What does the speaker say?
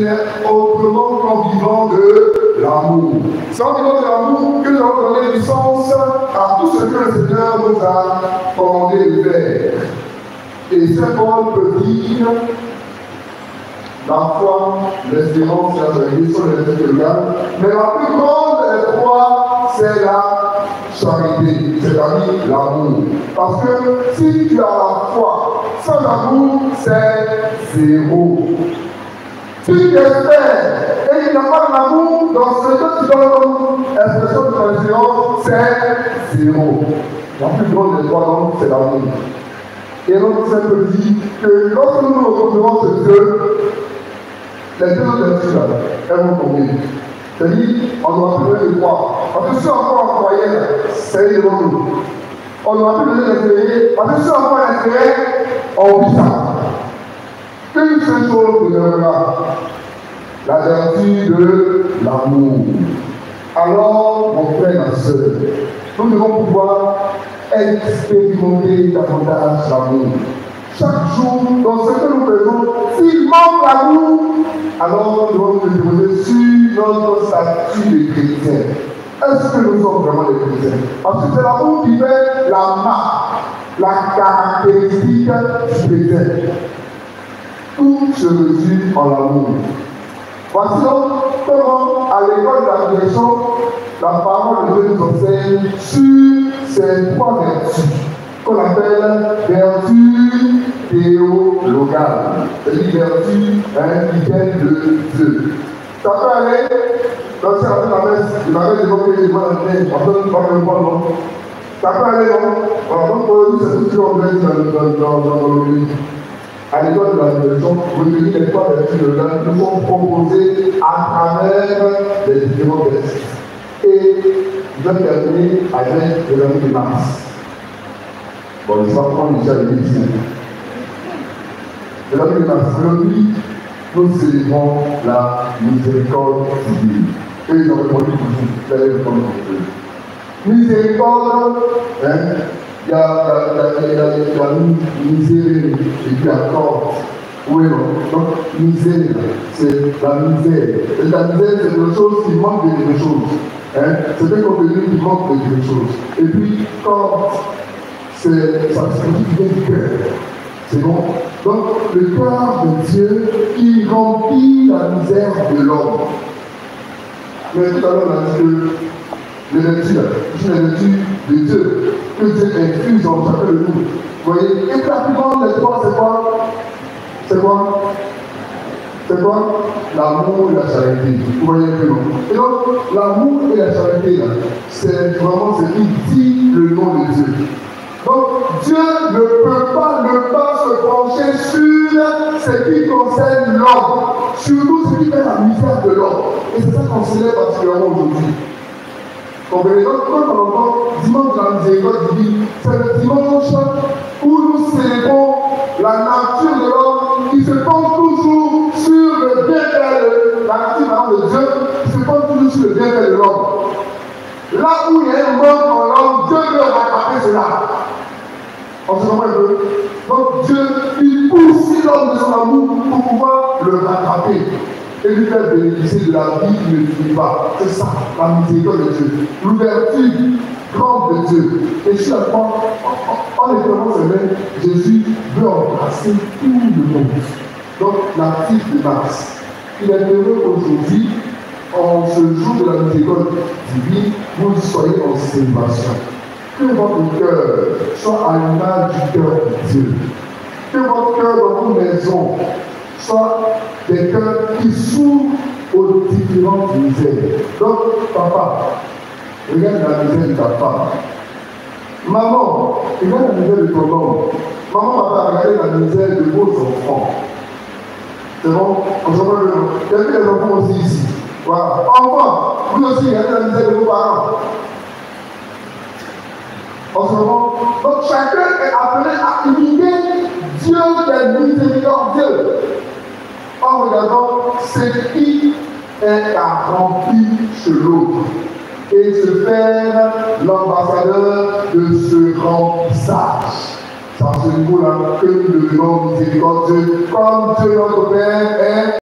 n'est autrement qu'en vivant de l'amour. C'est en vivant de l'amour que nous allons donner du sens à tout ce que le Seigneur nous a commandé de faire. Et Saint Paul peut dire, la foi, l'espérance et la charité sont les deux légales, mais la plus grande des trois, c'est la charité, c'est-à-dire l'amour. Parce que si tu as la foi sans l'amour, c'est zéro. Si tu espères et qu'il n'y a pas d'amour, dans ce que tu donnes comme expression de ton espérance, c'est zéro. La plus grande des trois, donc, c'est l'amour. Et notre Seigneur dit que lorsque nous nous retrouvons ce Dieu, les deux autres vertus-là, elles vont tomber. C'est-à-dire, on doit plus donner de croire. Parce que si encore on croyait, c'est devant nous. On doit plus donner d'espérer. Parce que si encore on espérait, on vit ça. Une seule chose demeurera, la vertu de l'amour. Alors, mon frère et ma soeur, nous devons pouvoir expérimenter davantage l'amour. Chaque jour, dans ce que nous faisons, s'il manque l'amour, alors nous devons nous demander sur notre statut de chrétien. Est-ce que nous sommes vraiment des chrétiens? Parce que c'est l'amour qui fait la marque, la caractéristique du chrétien. Tout se résume en l'amour. Voici donc comment, à l'école de la direction, la parole de Dieu nous enseigne sur ces trois vertus qu'on appelle vertus théologales, c'est-à-dire vertus qui viennent de Dieu. Ça peut aller, dans la messe, il m'avait évoqué les voix d'année, on peut pas le voir, non? Ça peut aller, non? Alors, donc, pour nous, c'est tout ce qu'on veut dans le livre. À l'école de la direction, retenir les trois vertus de l'un nous sont proposées à travers les différents vertus. Et je vais terminer avec le lundi de mars. Bon, je vais prendre déjà les ici. Le lundi de mars, aujourd'hui, nous célébrons la miséricorde divine. Et ils ont répondu toujours, vous allez répondre pour eux. Miséricorde, il y a la misère et puis accord. Oui, non. Donc, misère, c'est la misère. Et la misère, c'est quelque chose qui manque de quelque chose. C'est un contenu qui manque de quelque chose. Et puis, quand ça vient du cœur, c'est bon. Donc, le cœur de Dieu qui remplit la misère de l'homme. Mais tout à l'heure, on a dit que les vertus, c'est les vertus de Dieu, que Dieu infuse en chacun de nous. Vous voyez, et la plus grande des trois, c'est quoi? C'est quoi? C'est quoi? L'amour et la charité. Vous voyez un peu, non? Et donc, l'amour et la charité, c'est vraiment ce qui dit le nom de Dieu. Donc, Dieu ne peut pas ne pas se pencher sur ce qui concerne l'homme, surtout ce qui fait la misère de l'homme. Et c'est ça qu'on célèbre particulièrement aujourd'hui. Comprenez? Donc, quand on entend dimanche de la miséricorde divine, c'est le dimanche où nous célébrons la nature de l'homme qui se penche toujours sur le bienfait, la nature de Dieu qui se penche toujours sur le bienfait de l'homme. Là où il y a un manque en l'homme, Dieu veut rattraper cela. On se comprend un peu? Donc Dieu, il poursuit l'homme de son amour pour pouvoir le rattraper et lui faire bénéficier de la vie qui ne finit pas. C'est ça, la miséricorde de Dieu. L'ouverture grande de Dieu. Et sur la croix, en étonnant ses mains, Jésus veut embrasser tout le monde. Donc, l'article de Mars. Il est heureux aujourd'hui, en ce jour de la miséricorde divine, vous soyez en célébration. Que votre cœur soit à l'image du cœur de Dieu. Que votre cœur dans vos maisons soit des cœurs qui s'ouvrent aux différentes misères. Donc, papa, regarde la misère de ta femme. Maman, regarde la misère de ton homme. Maman, papa, regardez la misère de vos enfants. C'est bon? On se voit le nom. Il y a des enfants aussi ici. Voilà. Enfants, vous aussi, regardez la misère de vos parents. En ce moment, donc chacun est appelé à imiter Dieu qui est miséricordieux en regardant ce qui est accompli chez l'autre et se faire l'ambassadeur de ce remplissage. C'est à ce niveau-là que nous devenons miséricordieux comme Dieu notre Père est